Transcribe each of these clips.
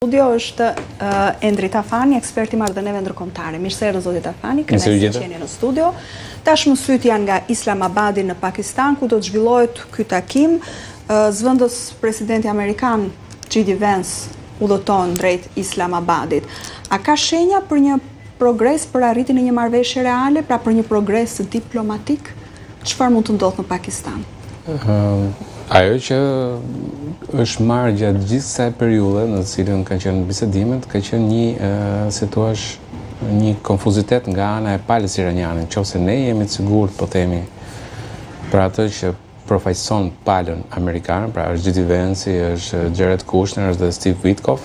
Studio është Endri Tafani, ekspert i marrëdhënieve ndërkombëtare. Mirë se erdhët zoti Tafani, kënaqësi që jeni në studio. Tashmë syt janë nga Islamabadi në Pakistan, ku do të zhvillohet ky takim. Zëvendës presidenti amerikan J.D. Vance udhëton drejt Islamabadit. A ka shenja për një progres për arritjen e një marrëveshje reale, pra për një progres diplomatik? Çfarë mund të ndodhë në Pakistan? Ajo që është marrë gjatë gjithë kësaj periudhe në të cilën ka qenë bisedimet, ka qenë një, si thua, një konfuzitet nga ana e palës iraniane. Nëse ne jemi të sigurt, po themi, për atë që përfaqëson palën amerikane, pra është J.D. Vance, është Jared Kushner, është dhe Steve Witkoff,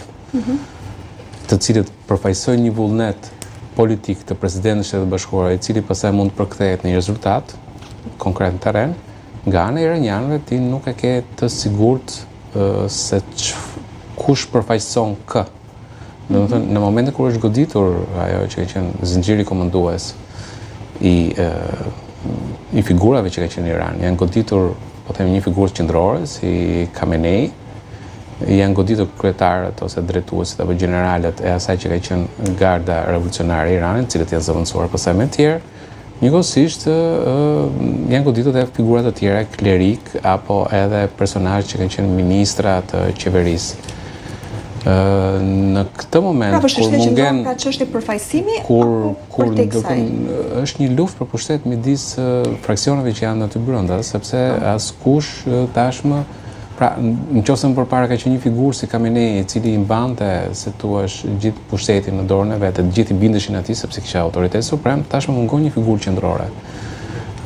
të cilët përfaqësojnë një vullnet politik të presidentit të Shtetit Bashkuar, i cili pastaj mund të përkthehet në një rezultat konkret në terren. Nga ana iranianëve ti nuk e ke të sigurt se kush përfaqëson kë. Domethënë në momentin kur është goditur ajo që ka qenë zinxhiri komandues i figurave që ka qenë në Iran, janë goditur, po them, një figurë qendrore si Khamenei, janë goditur kryetarët ose drejtuesit apo generalet e asaj që ka qenë garda revolucionare e Iranit, të cilët janë zëvendësuar pastaj me të tjerë. Njëkohësisht janë goditur edhe figura të tjera klerik apo edhe personazhe që kanë qenë ministra të qeverisë. Në këtë moment kur mungen ka çështje përfaqësimi kur është një luftë për pushtet midis fraksioneve që janë aty brenda, sepse askush tashmë, pra nëse më përpara ka qenë një figurë si Khamenei, i cili i mbante, se thua, gjithë pushtetin në dorën e vet, të gjithë i bindeshin atij sepse kishte autoritet suprem, tashmë mungon një figurë qendrore.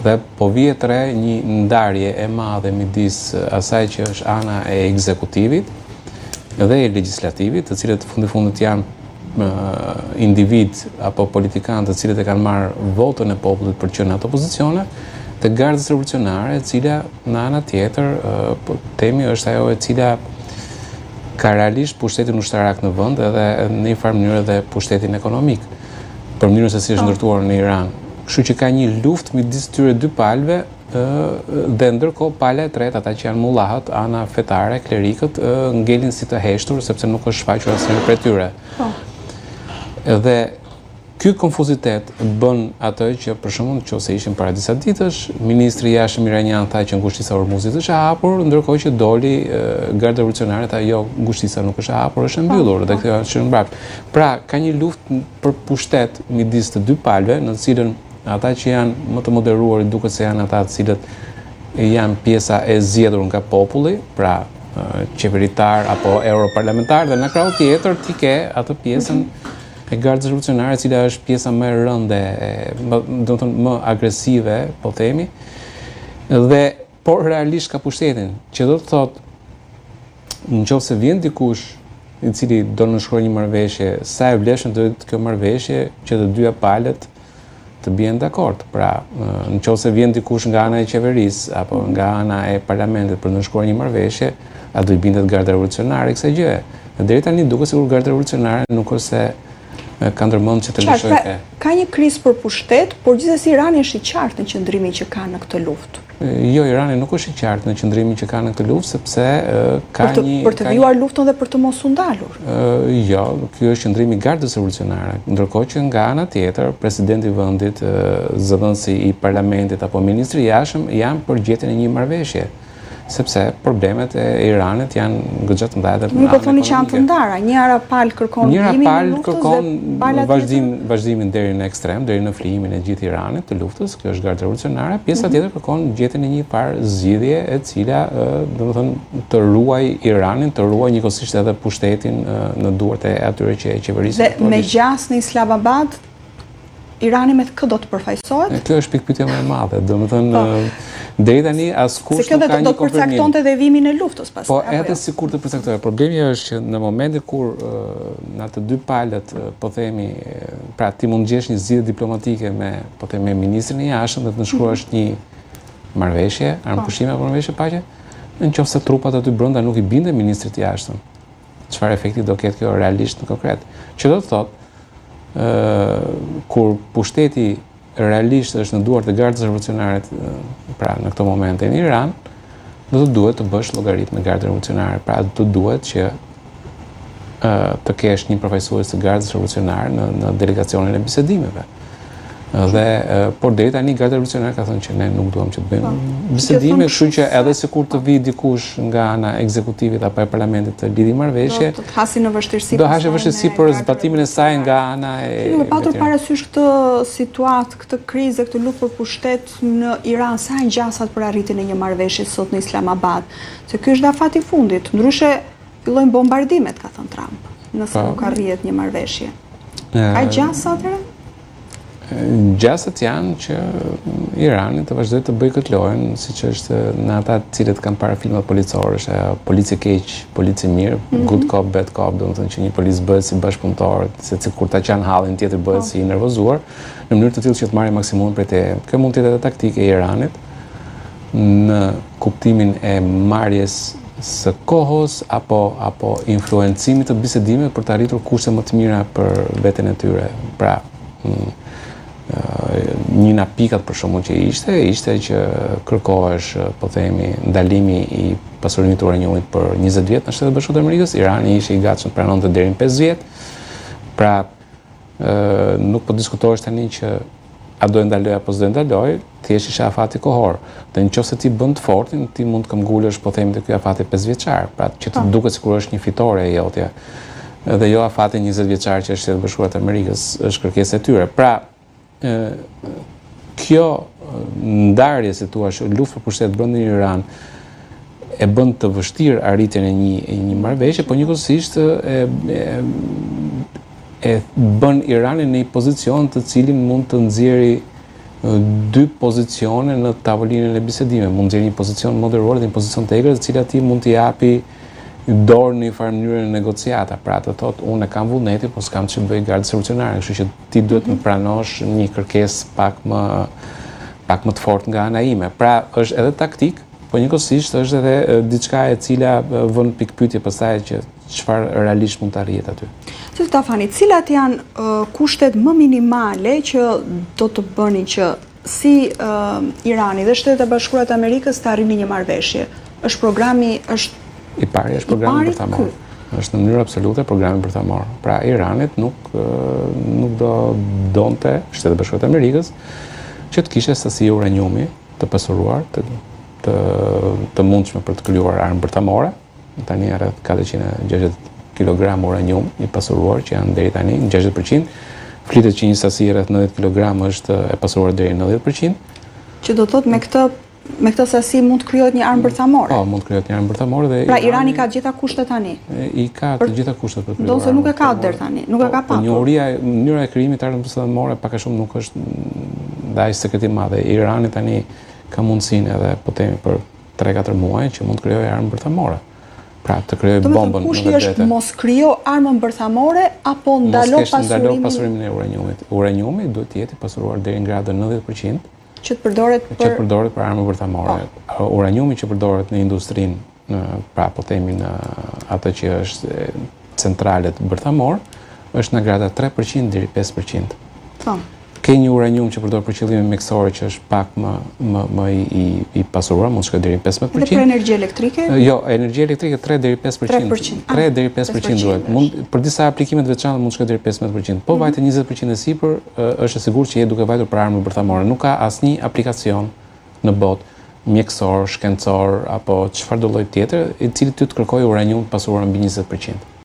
Dhe po vihet re një ndarje e madhe midis asaj që është ana e ekzekutivit dhe e legjislativit, të cilët fundit janë individ apo politikanë të cilët e kanë marrë votën e popullit për të qenë ato pozicione, të gardës revolucionare, e cila në ana tjetër, po themi, është ajo e cila ka realisht pushtetin ushtarak në vend edhe në një farë mënyrë edhe pushtetin ekonomik, për mënyrën se si është ndërtuar në Iran. Kështu që ka një luftë midis tyre dy palëve, dhe ndërkohë pala e tretë, ata që janë mullahët, ana fetare, klerikët, ngelin si të heshtur, sepse nuk është shfaqur asnjë prej tyre. Dhe ky konfuzitet bën atë që, për shembull, nëse ishin para disa ditësh, ministri i jashtëm iranian tha që ngushtica e Hormuzit është e hapur, ndërkohë që doli garda revolucionare tha jo, ngushtica nuk është e hapur, është e mbyllur, dhe kjo është mbrapsht. Pra, ka një luftë për pushtet midis të dy palëve, në të cilën ata që janë më të moderuar duket se janë ata të cilët janë pjesa e zgjedhur nga populli, pra qeveritar apo europarlamentar, dhe në krau tjetër ti ke atë pjesën e gardës revolucionare, e cila është pjesa më e rënde, domethënë më agresive, po themi, dhe por realisht ka pushtetin, që do të thotë, nëse vjen dikush i cili do të nënshkruajë një marrëveshje, sa e vlefshme do të kjo marrëveshje që të dyja palët të bien dakord. Pra, nëse vjen dikush nga ana e qeverisë apo nga ana e parlamentit për të nënshkruar një marrëveshje, a do i bindet garda revolucionare kësaj gjëje? Deri tani duket sikur garda revolucionare nuk është se ka ndërmend që të lëshojë. Ka një krizë për pushtet, por gjithsesi Irani është i qartë në qëndrimin që ka në këtë luftë. Jo, Irani nuk është i qartë në qëndrimin që ka në këtë luftë, sepse ka një për të vijuar luftën dhe për të mos u ndalur. Jo, ky është qëndrimi i gardës revolucionare. Ndërkohë që nga ana tjetër, presidenti i vendit, zëdhënësi i parlamentit apo ministri i jashtëm janë për gjetjen e një marrëveshje, sepse problemet e Iranit janë goxha të mëdha. Nuk po thoni që janë të ndara. Njëra palë kërkon vlimin e luftës dhe vazhdimin deri në ekstrem, deri në flijimin e gjithë Iranit të luftës, kjo është gardë revolucionare. Pjesa tjetër kërkon gjetjen e një farë zgjidhje e cila, domethënë, të ruaj Iranin, të ruaj njëkohësisht edhe pushtetin në duart e atyre që e qeverisin. Dhe me gjas në Islamabad, Irani me kë do të përfaqësohet? Kjo është pikpyetja më e madhe. Domethënë, deri tani askush nuk ka një konfirmim. Se kjo do të përcaktonte dhe vimin e luftës pastaj. Po edhe sikur të përcaktojë. Problemi është që në momentin kur në ato dy palët, po themi, pra ti mund gjesh një zgjidhje diplomatike me, po themi, me ministrin e jashtëm dhe të nënshkruash një marrëveshje, armëpushime apo marrëveshje paqe, nëse trupat aty brenda nuk i binden ministrit të jashtëm. Çfarë efekti do ketë kjo realisht në konkret? Që do të thotë, kur pushteti realisht është në duart e gardës revolucionare, pra në këtë moment në Iran, do të duhet të bësh llogarit me gardën revolucionare. Pra do të duhet që të kesh një përfaqësues të Gardës Revolucionare në delegacionin e bisedimeve. Por deri tani Garda Revolucionare ka thënë që ne nuk duam që të bëjmë bisedime, kështu që edhe sikur të vi dikush nga ana ekzekutivit apo e parlamentit të lidhë marrëveshje, do të hasi në vështirësi. Do hasë vështirësi për zbatimin e saj nga ana e. Duke patur parasysh këtë situatë, këtë krizë, këtë luftë për pushtet në Iran, sa janë gjasat për arritjen e një marrëveshje sot në Islamabad, se ky është afati i fundit. Ndryshe fillojnë bombardimet, ka thënë Trump, nëse nuk arrihet një marrëveshje. Ka gjasa atëherë? Gjasat janë që Irani të vazhdojë të bëjë këtë lojën, siç është në ata të cilët kanë para filmat policorë, është polici keq, polici mirë, good cop, bad cop, domethënë që një polic bëhet si bashkëpunëtor, se kur ta qan hallin tjetër bëhet si i nervozuar, në mënyrë të tillë që të marrë maksimumin prej te. Kjo mund të jetë edhe taktike e Iranit në kuptimin e marrjes së kohës apo influencimit të bisedimeve për të arritur kurse më të mira për veten e tyre. Pra, një nga pikat për shkakun që ishte që kërkohesh, po themi, ndalimi i pasurimit të uraniumit për 20 vjet në Shtetet Bashkuara të Amerikës. Irani ishte i gatshëm të pranonte deri në 5 vjet. Pra, nuk po diskutohesh tani që a do e ndaloj apo s'do e ndaloj, thjesht isha afati kohor. Dhe nëse ti bën të fortin, ti mund të këmbgulesh, po themi, te ky afati 5 vjeçar, pra që të duket sikur është një fitore e jotja. Dhe jo afati 20 vjeçar që është Shtetet Bashkuara të Amerikës, është kërkesa e tyre. Pra, kjo ndarje, si thua, luftë për pushtet brenda Iran e bën të vështirë arritjen e një marrëveshje, por njëkohësisht e bën Iranin në një pozicion të cilin mund të nxjerrë dy pozicione në tavolinën e bisedimeve. Mund të nxjerrë një pozicion moderuar dhe një pozicion të egër, të cilat ti mund t'i japi dorë në një farë mënyrë në negociata. Pra të thotë, unë e kam vullneti, po s'kam që bëj Gardës Revolucionare, kështu që ti duhet të pranosh një kërkesë pak më të fortë nga ana ime. Pra është edhe taktik, po njëkohësisht është edhe diçka e cila vën pikpyetje pastaj që çfarë realisht mund të arrihet aty. Zoti Tafani, cilat janë kushtet më minimale që do të bënin që si Irani dhe Shtetet e Bashkuara të Amerikës të arrinin një marrëveshje? Është programi, I pari është programi bërthamor. Është në mënyrë absolute programi bërthamor. Pra Iranit nuk do donte Shtetet e Bashkuara të Amerikës që të kishte sasi uraniumi të pasuruar, të mundshme për të krijuar armë bërthamore. Tani rreth 460 kg uranium i pasuruar që janë deri tani në 60%. Flitet që një sasi rreth 90 kg është e pasuruar deri në 90%. Që do thotë me këtë sasi mund të krijohet një armë bërthamore. Po, mund të krijohet një armë bërthamore dhe pra Irani ka të gjitha kushtet tani. I ka të gjitha kushtet për të krijuar. Donse nuk e ka deri tani, nuk e ka patur. Mënyra e krijimit të armës bërthamore pak a shumë nuk është ndaj sekret i madh. Irani tani ka mundësinë edhe po themi për 3-4 muaj që mund të krijojë armë bërthamore. Pra të krijojë bombën në vetë. Është mos krijo armën bërthamore apo ndalo pasurimin e uraniumit. Uraniumi duhet të jetë i pasuruar deri në gradën 90%. Që të përdoret për armë bërthamore. Uraniumi që përdoret në industrinë, pra po themi në atë që është centralet bërthamor, është në grada 3% deri 5%. Ke një uranium që përdor për qëllime mjekësore që është pak më i pasuruar, mund të shkojë deri në 15%. Dhe për energji elektrike? Jo, energji elektrike 3 deri 5%. 3 deri 5% duhet. Për disa aplikime të veçanta mund të shkojë deri 15%. Po vajte 20% e sipër, është e sigurt që je duke vajtur për armë bërthamore. Nuk ka asnjë aplikacion në botë mjekësor, shkencor apo çfarëdo lloj tjetër, i cili ty të kërkojë uranium të pasuruar mbi 20%.